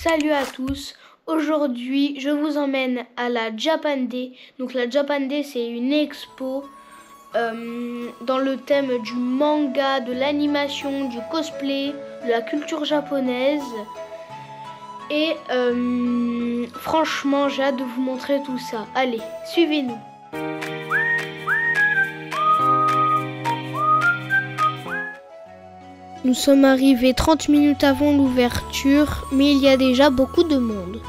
Salut à tous, aujourd'hui je vous emmène à la Japan Day. Donc la Japan Day, c'est une expo dans le thème du manga, de l'animation, du cosplay, de la culture japonaise. Et franchement j'ai hâte de vous montrer tout ça. Allez, suivez-nous. Nous sommes arrivés 30 minutes avant l'ouverture, mais il y a déjà beaucoup de monde.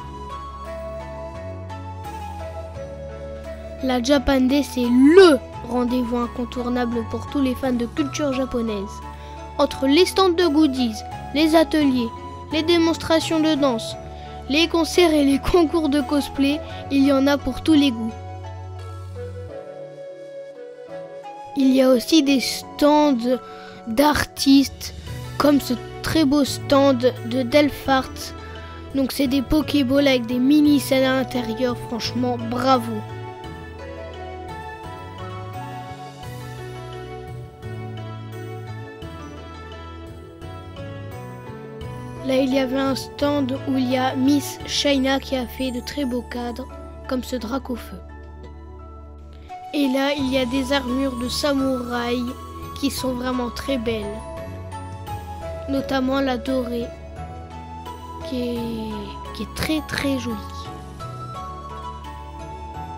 La Japan Day, c'est LE rendez-vous incontournable pour tous les fans de culture japonaise. Entre les stands de goodies, les ateliers, les démonstrations de danse, les concerts et les concours de cosplay, il y en a pour tous les goûts. Il y a aussi des stands d'artistes, comme ce très beau stand de Delphart. Donc c'est des Pokéballs avec des mini scènes à l'intérieur, franchement bravo. Là il y avait un stand où il y a Miss Shaina qui a fait de très beaux cadres, comme ce Dracofeu. Et là il y a des armures de samouraï qui sont vraiment très belles. Notamment la dorée qui est très très jolie.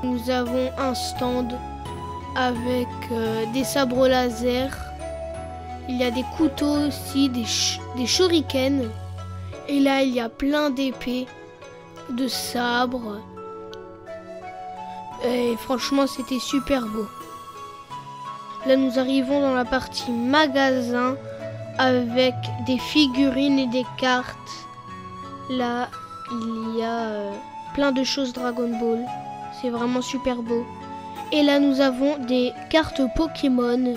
Nous avons un stand avec des sabres laser. Il y a des couteaux aussi, des shurikens. Et là il y a plein d'épées, de sabres. Et franchement c'était super beau. Là nous arrivons dans la partie magasin avec des figurines et des cartes. Là il y a plein de choses Dragon Ball. C'est vraiment super beau. Et là nous avons des cartes Pokémon.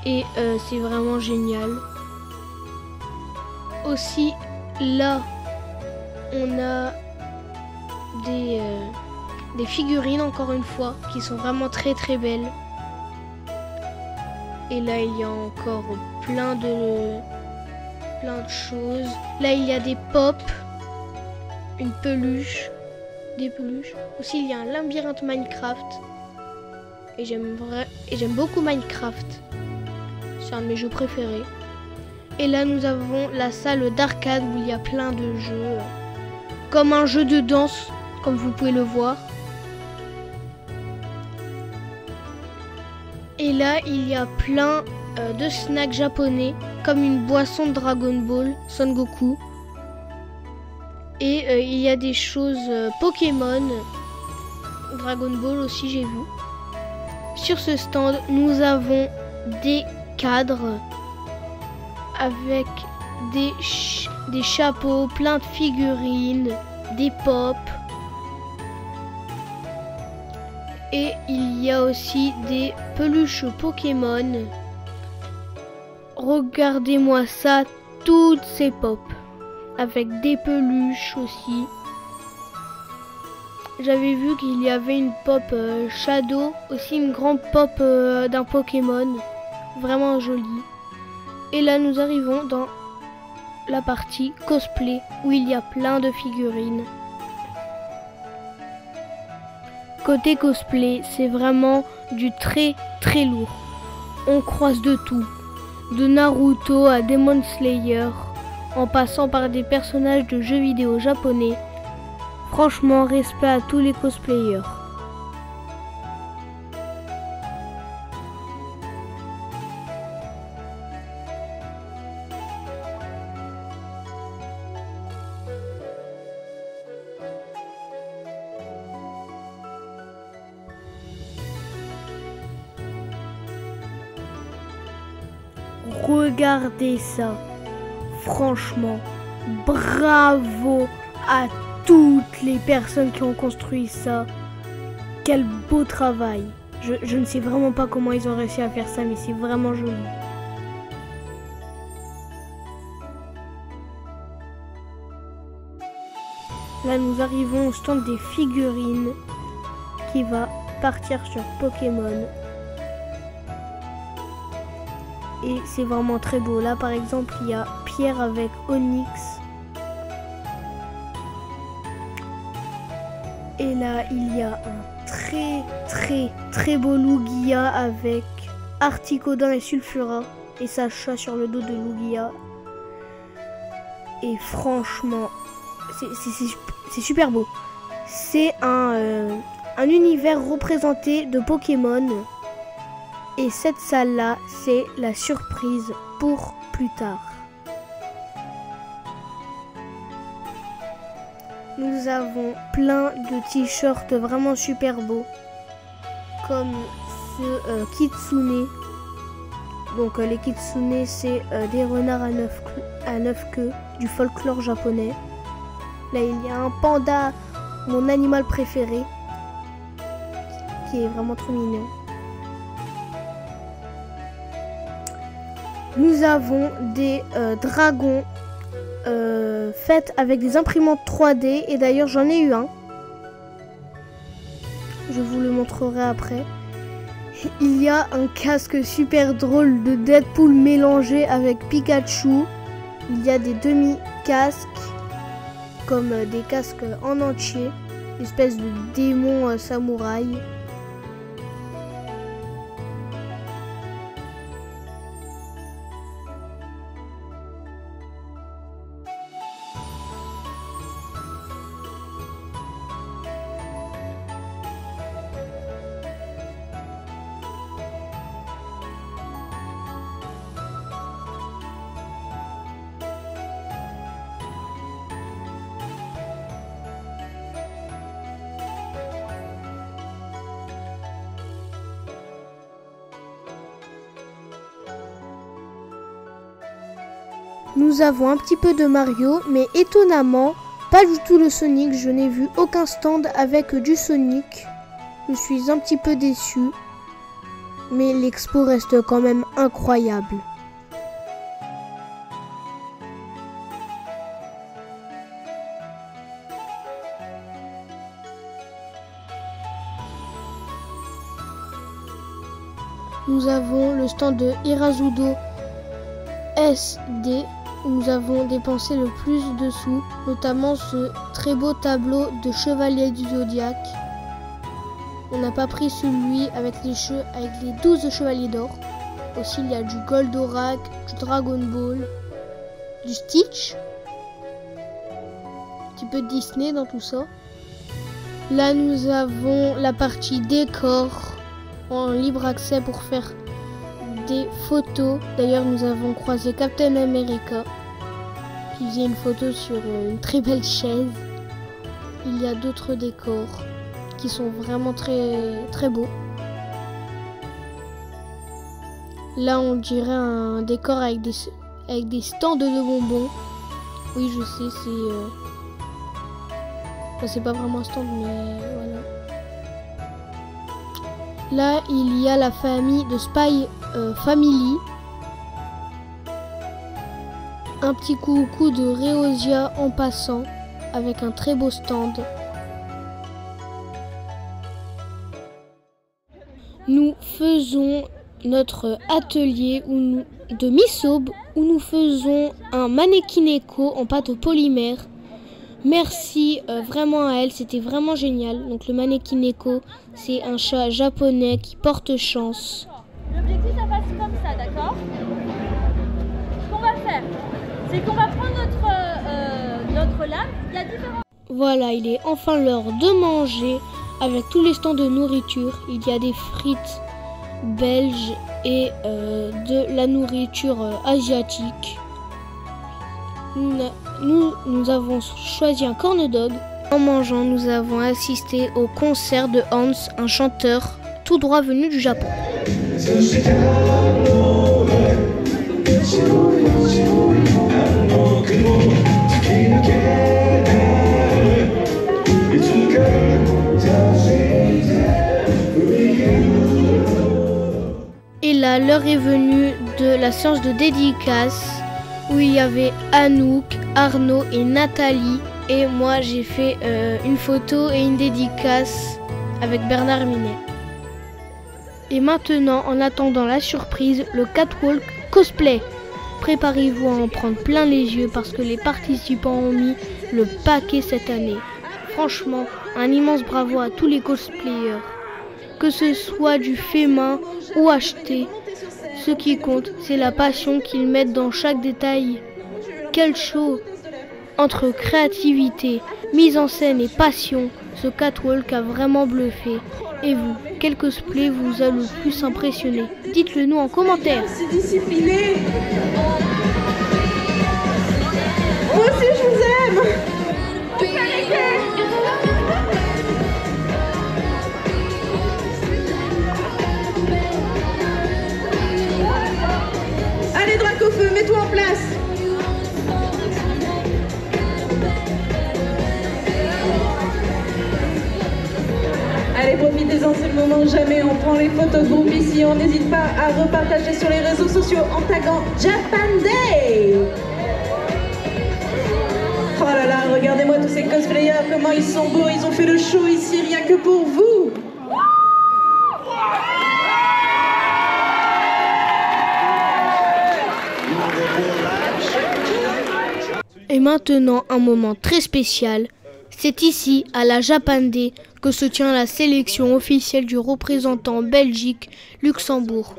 Et c'est vraiment génial. Aussi là on a des figurines encore une fois qui sont vraiment très très belles. Et là il y a encore plein de choses. Là il y a des pops, une peluche, des peluches. Aussi il y a un labyrinthe Minecraft. Et j'aime beaucoup Minecraft. C'est un de mes jeux préférés. Et là nous avons la salle d'arcade où il y a plein de jeux. Comme un jeu de danse, comme vous pouvez le voir. Et là, il y a plein de snacks japonais, comme une boisson de Dragon Ball, Son Goku. Et il y a des choses Pokémon, Dragon Ball aussi, j'ai vu. Sur ce stand, nous avons des cadres avec des chapeaux, plein de figurines, des pops. Et il y a aussi des peluches Pokémon. Regardez-moi ça, toutes ces pops. Avec des peluches aussi. J'avais vu qu'il y avait une pop Shadow, aussi une grande pop d'un Pokémon. Vraiment jolie. Et là nous arrivons dans la partie cosplay où il y a plein de figurines. Côté cosplay, c'est vraiment du très très lourd. On croise de tout, de Naruto à Demon Slayer, en passant par des personnages de jeux vidéo japonais. Franchement, respect à tous les cosplayers. Regardez ça, franchement, bravo à toutes les personnes qui ont construit ça. Quel beau travail. Je ne sais vraiment pas comment ils ont réussi à faire ça, mais c'est vraiment joli. Là, nous arrivons au stand des figurines qui va partir sur Pokémon. et c'est vraiment très beau. Là par exemple il y a Pierre avec Onyx. Et là il y a un très beau Lugia avec Articodin et Sulfura et Sacha sur le dos de Lugia. Et franchement, c'est super beau. C'est un univers représenté de Pokémon. Et cette salle-là, c'est la surprise pour plus tard. Nous avons plein de t-shirts vraiment super beaux. Comme ce Kitsune. Donc les Kitsune, c'est des renards à 9 queues du folklore japonais. Là, il y a un panda, mon animal préféré, qui est vraiment trop mignon. Nous avons des dragons faits avec des imprimantes 3D. Et d'ailleurs, j'en ai eu un. Je vous le montrerai après. Il y a un casque super drôle de Deadpool mélangé avec Pikachu. Il y a des demi-casques, comme des casques en entier. Une espèce de démon samouraï. Nous avons un petit peu de Mario, mais étonnamment, pas du tout le Sonic. Je n'ai vu aucun stand avec du Sonic. Je suis un petit peu déçue, mais l'expo reste quand même incroyable. Nous avons le stand de Hirazudo SD. Nous avons dépensé le plus de sous, notamment ce très beau tableau de Chevalier du Zodiaque. On n'a pas pris celui avec les 12 chevaliers d'or. Aussi, il y a du Goldorak, du Dragon Ball, du Stitch. Un petit peu de Disney dans tout ça. Là, nous avons la partie décor en libre accès pour faire des photos. D'ailleurs, nous avons croisé Captain America qui faisait une photo sur une très belle chaise. Il y a d'autres décors qui sont vraiment très beaux. Là, on dirait un décor avec des stands de bonbons. Oui, je sais, c'est pas vraiment un stand, mais voilà. Là, il y a la famille de Spy Family. Un petit coucou de Rhéosia en passant, avec un très beau stand. Nous faisons notre atelier de Miss Aube, où nous faisons un mannequin éco en pâte polymère. Merci vraiment à elle, c'était vraiment génial. Donc le mannequin éco, c'est un chat japonais qui porte chance. L'objectif, ça passe comme ça, d'accord? Ce qu'on va faire, c'est qu'on va prendre notre lame. Il y a différents... Voilà, il est enfin l'heure de manger avec tous les stands de nourriture. Il y a des frites belges et de la nourriture asiatique. Nous avons choisi un corn dog. En mangeant, nous avons assisté au concert de Hans, un chanteur tout droit venu du Japon. Et là, l'heure est venue de la séance de dédicace où il y avait Anouk, Arnaud et Nathalie. Et moi, j'ai fait une photo et une dédicace avec Bernard Minet. Et maintenant, en attendant la surprise, le catwalk cosplay. Préparez-vous à en prendre plein les yeux parce que les participants ont mis le paquet cette année. Franchement, un immense bravo à tous les cosplayers. Que ce soit du fait main ou acheté, ce qui compte, c'est la passion qu'ils mettent dans chaque détail. Quel show! Entre créativité, mise en scène et passion, ce catwalk a vraiment bluffé. Et vous, quel cosplay vous a le plus impressionné? Dites-le nous en commentaire. C'est discipliné. Moi aussi je vous aime. Allez Dracofeu, mets-toi en place. Allez, profitez-en, c'est le moment jamais. On prend les photos de groupe ici. On n'hésite pas à repartager sur les réseaux sociaux en taguant Japan Day. Oh là là, regardez-moi tous ces cosplayers, comment ils sont beaux. Ils ont fait le show ici rien que pour vous. Et maintenant, un moment très spécial. C'est ici, à la Japan Day, que se tient la sélection officielle du représentant Belgique-Luxembourg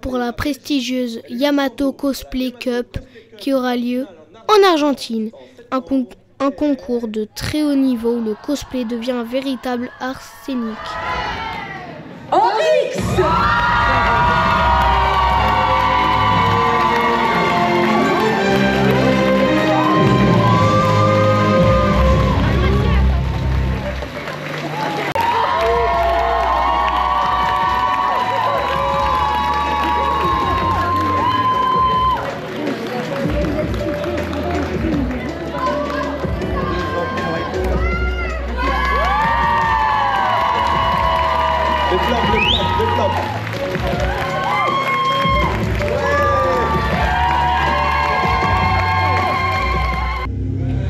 pour la prestigieuse Yamato Cosplay Cup qui aura lieu en Argentine. Un concours de très haut niveau où le cosplay devient un véritable art scénique. Oryx!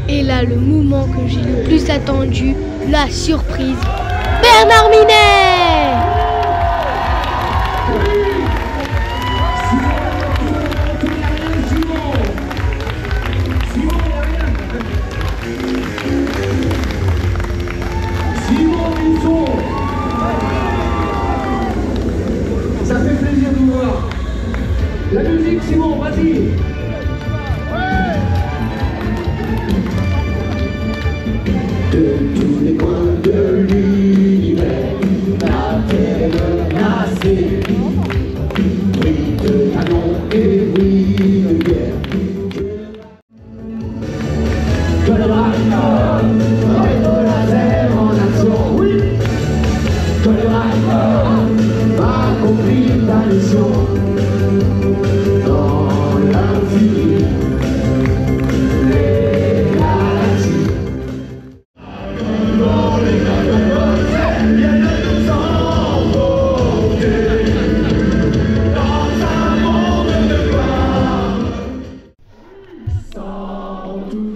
Et là, le moment que j'ai le plus attendu, la surprise. Bernard Minet! Ça fait plaisir de vous voir. La musique, Simon, vas-y. De tous les coins de l'univers, la terre est menacée. Bruit de canon et bruit de guerre. Que le raccord, rétro laser en action, oui. Que le raccord accomplit ta mission dans l'infini.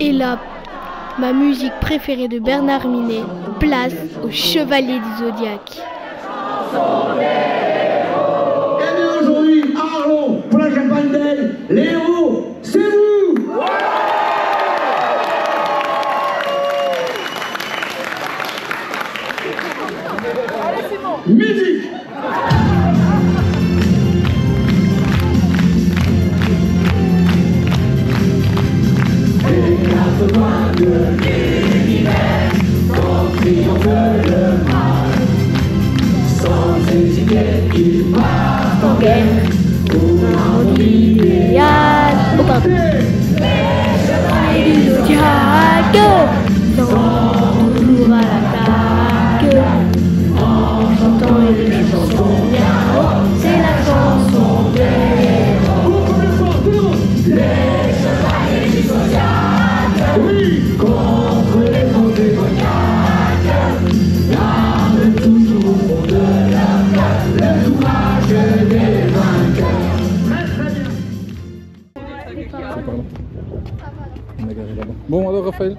Et là, ma musique préférée de Bernard Minet, place au Chevalier du Zodiaque. Et aujourd'hui, à Arlon, pour la Japan Day, les héros, c'est vous! Musique! Quatre coins de l'univers, quand triomphe le mal, sans hésiter, il part en guerre pour un monde idéal. Oh pardon. Les Chevaliers du Zodiaque sont toujours à l'attaque. En chantant les chansons bien haut, c'est la chanson des héros. Les Chevaliers du Zodiaque, oui, contre les grands démoniaques, l'arme toujours au fond de leur cœur, le courage des vainqueurs. Bon alors Raphaël,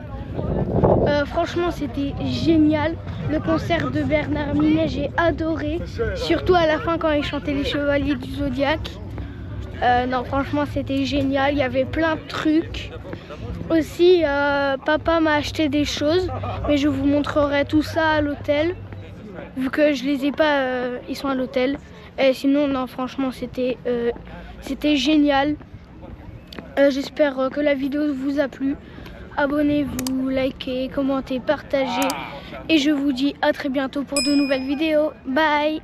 Franchement, c'était génial. Le concert de Bernard Minet, j'ai adoré. Surtout à la fin quand il chantait les Chevaliers du Zodiaque. Non, franchement, c'était génial. Il y avait plein de trucs. Aussi, papa m'a acheté des choses, mais je vous montrerai tout ça à l'hôtel, vu que je les ai pas, ils sont à l'hôtel. Et sinon, non, franchement, c'était génial. J'espère que la vidéo vous a plu. Abonnez-vous, likez, commentez, partagez. Et je vous dis à très bientôt pour de nouvelles vidéos. Bye!